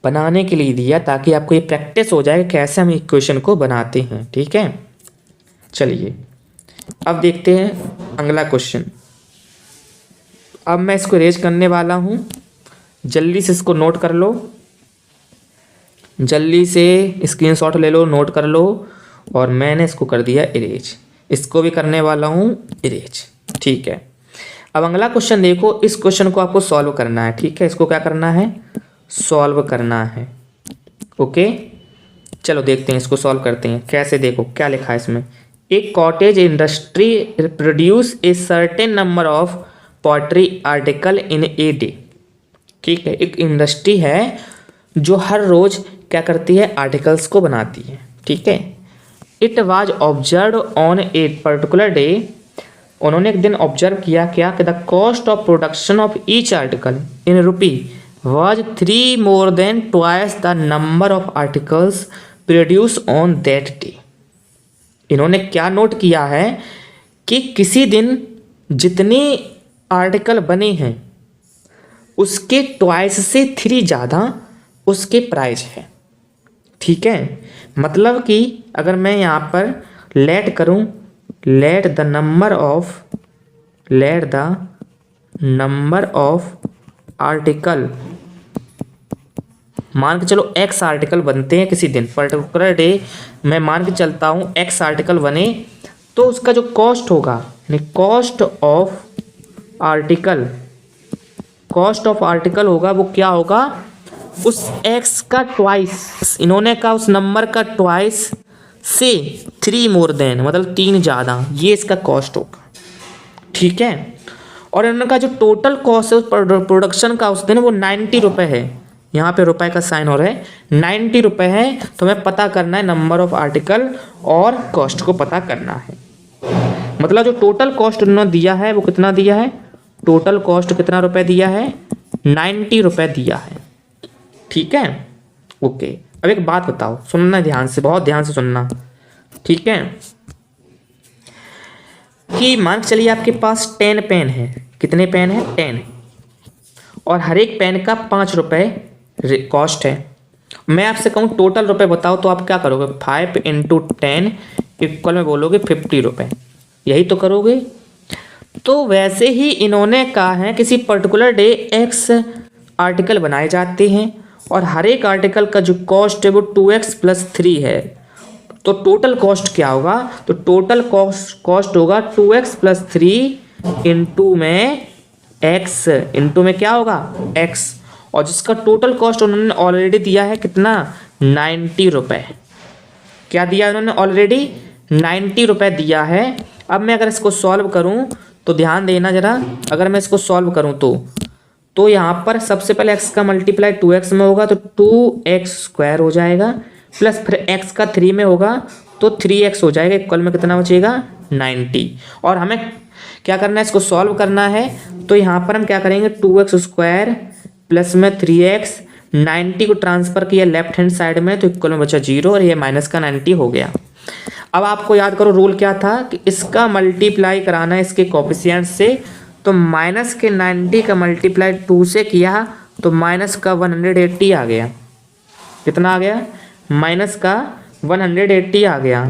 बनाने के लिए दिया ताकि आपको ये प्रैक्टिस हो जाए कैसे हम इक्वेशन को बनाते हैं, ठीक है। चलिए अब देखते हैं अगला क्वेश्चन। अब मैं इसको इरेज करने वाला हूँ, जल्दी से इसको नोट कर लो, जल्दी से स्क्रीनशॉट ले लो, नोट कर लो। और मैंने इसको कर दिया इरेज, इसको भी करने वाला हूँ इरेज, ठीक है। अब अगला क्वेश्चन देखो, इस क्वेश्चन को आपको सॉल्व करना है, ठीक है। इसको क्या करना है, सॉल्व करना है, ओके। चलो देखते हैं, इसको सॉल्व करते हैं कैसे। देखो क्या लिखा है इसमें, एक cottage industry produce a certain number of pottery article in a day, ठीक है। एक इंडस्ट्री है जो हर रोज क्या करती है, आर्टिकल्स को बनाती है, ठीक है। It was observe on a particular day, उन्होंने एक दिन ऑब्जर्व किया क्या कि the cost of production of each article in rupee was 3 more than twice the number of articles produced on that day। इन्होंने क्या नोट किया है कि किसी दिन जितने आर्टिकल बने हैं उसके ट्वाइस से 3 ज़्यादा उसके प्राइस है, ठीक है। मतलब कि अगर मैं यहाँ पर लेट करूँ, let the number of article, मान के चलो x आर्टिकल बनते हैं किसी दिन पर्टिकुलर डे, मैं मान के चलता हूँ x आर्टिकल बने, तो उसका जो कॉस्ट होगा यानी कॉस्ट ऑफ आर्टिकल होगा वो क्या होगा, उस x का ट्वाइस, इन्होंने कहा उस नंबर का ट्वाइस से 3 मोर देन, मतलब 3 ज़्यादा, ये इसका कॉस्ट होगा, ठीक है। और इन्होंने कहा जो टोटल कॉस्ट है प्रोडक्शन का उस दिन वो 90 रुपये है, यहाँ पे रुपए का साइन हो रहा है, 90 रुपये है। तो हमें पता करना है नंबर ऑफ आर्टिकल और कॉस्ट को पता करना है। मतलब जो टोटल कॉस्ट उन्होंने दिया है वो कितना दिया है, टोटल कॉस्ट कितना रुपए दिया है, 90 रुपये दिया है, ठीक है, ओके। अब एक बात बताओ, सुनना ध्यान से, बहुत ध्यान से सुनना, ठीक है। कि मान चलिए आपके पास 10 पेन है, कितने पेन है 10, और हर एक पेन का 5 रुपये कॉस्ट है। मैं आपसे कहूँ टोटल रुपए बताओ तो आप क्या करोगे, 5 × 10 इक्वल में बोलोगे 50 रुपये, यही तो करोगे। तो वैसे ही इन्होंने कहा है किसी पर्टिकुलर डे x आर्टिकल बनाए जाते हैं और हर एक आर्टिकल का जो कॉस्ट है वो 2x + 3 है। तो टोटल कॉस्ट क्या होगा, तो टोटल कॉस्ट होगा 2x प्लस 3 इंटू में x, इंटू में क्या होगा x, और जिसका टोटल कॉस्ट उन्होंने ऑलरेडी दिया है कितना 90 रुपये। क्या दिया उन्होंने ऑलरेडी 90 रुपये दिया है। अब मैं अगर इसको सॉल्व करूं तो ध्यान देना ज़रा, अगर मैं इसको सॉल्व करूं तो यहाँ पर सबसे पहले x का मल्टीप्लाई 2x में होगा तो 2x स्क्वायर हो जाएगा, प्लस फिर x का 3 में होगा तो 3x हो जाएगा, इक्वल में कितना बचेगा 90। और हमें क्या करना है, इसको सॉल्व करना है। तो यहाँ पर हम क्या करेंगे 2x स्क्वायर प्लस में 3x, 90 को ट्रांसफ़र किया लेफ्ट हैंड साइड में तो इक्वल में बचा 0 और ये माइनस का 90 हो गया। अब आपको याद करो रूल क्या था कि इसका मल्टीप्लाई कराना है इसके कोफिशिएंट से, तो माइनस के 90 का मल्टीप्लाई 2 से किया तो माइनस का 180 आ गया। कितना आ गया, माइनस का 180 आ गया।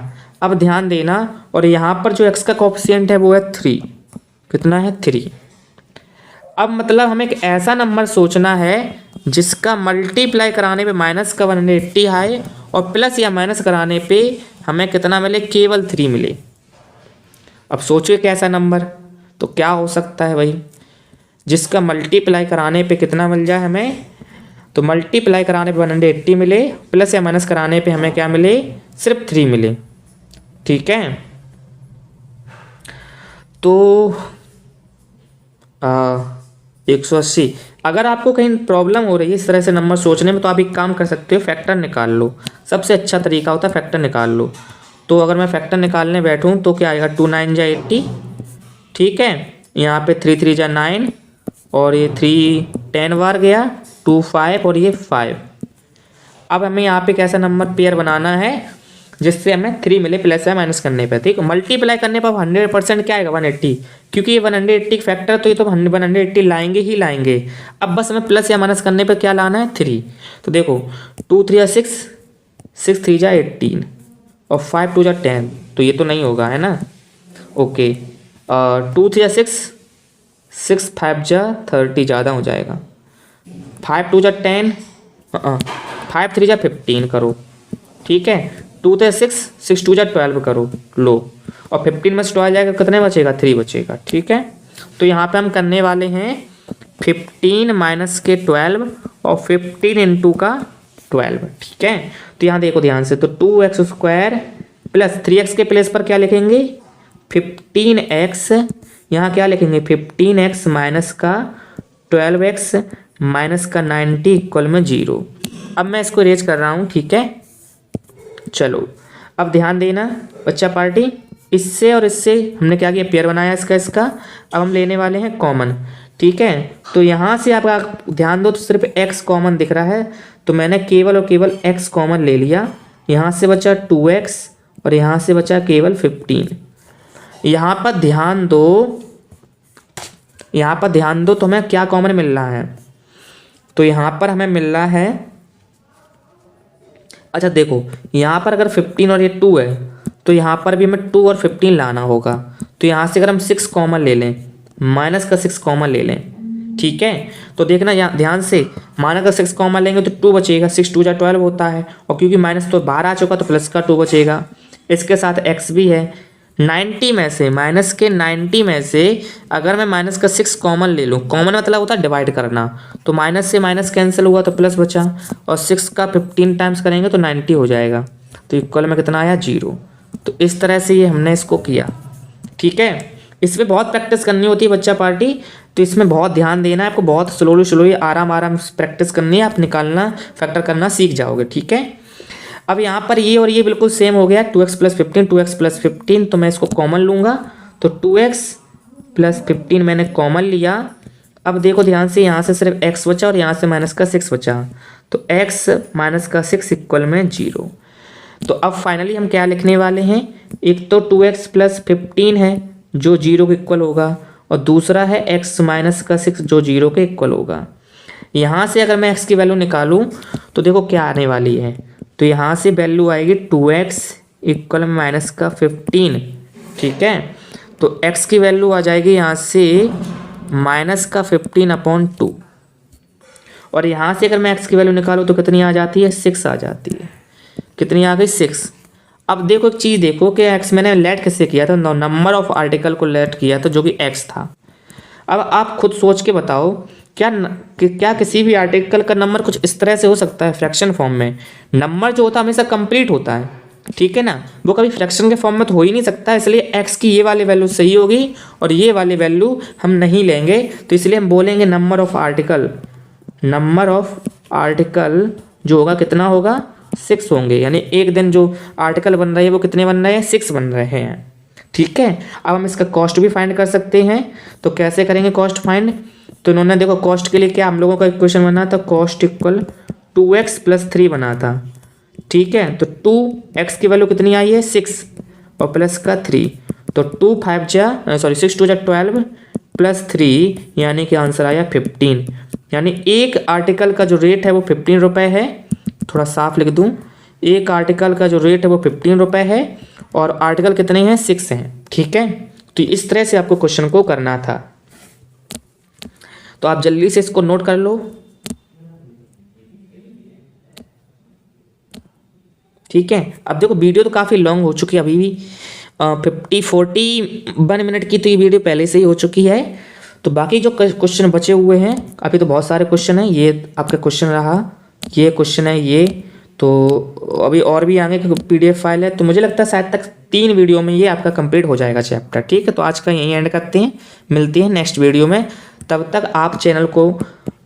अब ध्यान देना, और यहाँ पर जो x का कोफिशिएंट है वो है 3, कितना है 3। अब मतलब हमें एक ऐसा नंबर सोचना है जिसका मल्टीप्लाई कराने पे माइनस का 180 आए और प्लस या माइनस कराने पे हमें कितना मिले, केवल 3 मिले। अब सोचिए कैसा नंबर, तो क्या हो सकता है भाई, जिसका मल्टीप्लाई कराने पे कितना मिल जाए हमें, तो मल्टीप्लाई कराने पे 180 मिले, प्लस या माइनस कराने पे हमें क्या मिले, सिर्फ 3 मिले। ठीक है, तो 180। अगर आपको कहीं प्रॉब्लम हो रही है इस तरह से नंबर सोचने में तो आप एक काम कर सकते हो, फैक्टर निकाल लो। सबसे अच्छा तरीका होता है फैक्टर निकाल लो। तो अगर मैं फैक्टर निकालने बैठूं तो क्या आएगा, 2 9 जा 80, ठीक है, यहाँ पे 3 3 जा 9 और ये 3 10 बार गया, 2 5 और ये 5। अब हमें यहाँ पे कैसा नंबर पेयर बनाना है जिससे हमें 3 मिले प्लस या माइनस करने पे। ठीक, मल्टीप्लाई करने पर 100% क्या आएगा 180, क्योंकि ये 180 फैक्टर तो ये तो 180 लाएंगे ही लाएंगे। अब बस हमें प्लस या माइनस करने पे क्या लाना है 3। तो देखो 2 3 जा 6, 6 3 जा 18 और 5 2 जा 10, तो ये तो नहीं होगा है ना। ओके, 2 3 जा 6, 6 5 जा 30 ज़्यादा हो जाएगा, 5 2 जा 10, 5 3 जा 15 करो, ठीक है, 2 थे 6, 6 2 जा 12 करो लो, और 15 में से 12 जाएगा कितने बचेगा, 3 बचेगा। ठीक है, तो यहाँ पे हम करने वाले हैं 15 माइनस के 12 और 15 इंटू का 12। ठीक है, तो यहाँ देखो ध्यान से, तो 2x स्क्वायर प्लस 3x के प्लेस पर क्या लिखेंगे 15x, यहाँ क्या लिखेंगे 15x माइनस का 12x माइनस का 90 इक्वल में 0। अब मैं इसको रेज कर रहा हूँ, ठीक है। चलो अब ध्यान देना बच्चा पार्टी, इससे और इससे हमने क्या किया, पेयर बनाया इसका। अब हम लेने वाले हैं कॉमन, ठीक है। तो यहाँ से आप ध्यान दो तो सिर्फ x कॉमन दिख रहा है, तो मैंने केवल और केवल x कॉमन ले लिया। यहाँ से बचा 2x और यहाँ से बचा केवल 15। यहाँ पर ध्यान दो तो हमें क्या कॉमन मिल रहा है, तो यहाँ पर हमें मिल रहा है, अच्छा देखो यहाँ पर अगर 15 और ये 2 है तो यहाँ पर भी हमें 2 और 15 लाना होगा। तो यहाँ से अगर हम 6 कॉमन ले लें, माइनस का 6 कॉमन ले लें, ठीक है। तो देखना यहाँ ध्यान से, माइनस का 6 कॉमन लेंगे तो 2 बचेगा, 6 2 जा 12 होता है, और क्योंकि माइनस तो बाहर आ चुका तो प्लस का 2 बचेगा। इसके साथ x भी है, 90 में से माइनस के 90 में से अगर मैं माइनस का 6 कॉमन ले लूँ, कॉमन मतलब होता है डिवाइड करना, तो माइनस से माइनस कैंसिल हुआ तो प्लस बचा, और 6 का 15 टाइम्स करेंगे तो 90 हो जाएगा, तो इक्वल में कितना आया 0। तो इस तरह से ये हमने इसको किया, ठीक है। इसमें बहुत प्रैक्टिस करनी होती है बच्चा पार्टी, तो इसमें बहुत ध्यान देना है आपको, बहुत स्लोली आराम प्रैक्टिस करनी है, आप निकालना फैक्टर करना सीख जाओगे, ठीक है। अब यहाँ पर ये और ये बिल्कुल सेम हो गया, 2x प्लस 15, 2x प्लस 15, तो मैं इसको कॉमन लूँगा, तो 2x प्लस 15 मैंने कॉमन लिया। अब देखो ध्यान से, यहाँ से सिर्फ x बचा और यहाँ से माइनस का 6 बचा, तो x माइनस का 6 इक्वल में 0। तो अब फाइनली हम क्या लिखने वाले हैं, एक तो 2x प्लस 15 है जो 0 के इक्वल होगा, और दूसरा है x माइनस का 6 जो 0 के इक्वल होगा। यहाँ से अगर मैं x की वैल्यू निकालूँ तो देखो क्या आने वाली है, तो यहाँ से वैल्यू आएगी 2x इक्वल में माइनस का 15, ठीक है। तो x की वैल्यू आ जाएगी यहाँ से माइनस का 15/2, और यहाँ से अगर मैं x की वैल्यू निकालूँ तो कितनी आ जाती है 6 आ जाती है, कितनी आ गई 6। अब देखो एक चीज़ देखो कि एक्स मैंने लेट किससे किया था, नंबर ऑफ आर्टिकल को लेट किया था जो कि एक्स था। अब आप खुद सोच के बताओ क्या किसी भी आर्टिकल का नंबर कुछ इस तरह से हो सकता है फ्रैक्शन फॉर्म में? नंबर जो होता है हमेशा कंप्लीट होता है, ठीक है ना, वो कभी फ्रैक्शन के फॉर्म में तो हो ही नहीं सकता। इसलिए एक्स की ये वाली वैल्यू सही होगी और ये वाली वैल्यू हम नहीं लेंगे। तो इसलिए हम बोलेंगे नंबर ऑफ आर्टिकल जो होगा कितना होगा, 6 होंगे। यानी एक दिन जो आर्टिकल बन रहे हैं वो कितने बन रहे हैं, 6 बन रहे हैं, ठीक है। अब हम इसका कॉस्ट भी फाइंड कर सकते हैं। तो कैसे करेंगे कॉस्ट फाइंड? तो इन्होंने देखो कॉस्ट के लिए क्या हम लोगों का इक्वेशन बना था, कॉस्ट इक्वल 2x + 3 बना था, ठीक है। तो 2x की वैल्यू कितनी आई है, 6 और प्लस का 3, तो 6 2 12 + 3 यानी कि आंसर आया 15। यानी एक आर्टिकल का जो रेट है वो 15 रुपये है। थोड़ा साफ लिख दूं, एक आर्टिकल का जो रेट है वो 15 रुपये है और आर्टिकल कितने हैं, 6 हैं, ठीक है। तो इस तरह से आपको क्वेश्चन को करना था। तो आप जल्दी से इसको नोट कर लो, ठीक है। अब देखो वीडियो तो काफ़ी लॉन्ग हो चुकी है, अभी भी 41 मिनट की तो ये वीडियो पहले से ही हो चुकी है। तो बाकी जो क्वेश्चन बचे हुए हैं, अभी तो बहुत सारे क्वेश्चन हैं। ये आपका क्वेश्चन रहा, ये क्वेश्चन है ये, तो अभी और भी आगे PDF फाइल है। तो मुझे लगता है शायद तक 3 वीडियो में ये आपका कंप्लीट हो जाएगा चैप्टर, ठीक है। तो आज का यहीं एंड करते हैं, मिलते हैं नेक्स्ट वीडियो में। तब तक आप चैनल को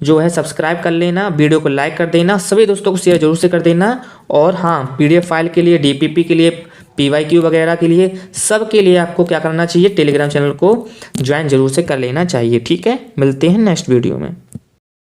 जो है सब्सक्राइब कर लेना, वीडियो को लाइक कर देना, सभी दोस्तों को शेयर जरूर से कर देना। और हाँ, PDF फाइल के लिए, DPP के लिए, PYQ वगैरह के लिए, सब के लिए आपको क्या करना चाहिए, टेलीग्राम चैनल को ज्वाइन जरूर से कर लेना चाहिए, ठीक है। मिलते हैं नेक्स्ट वीडियो में।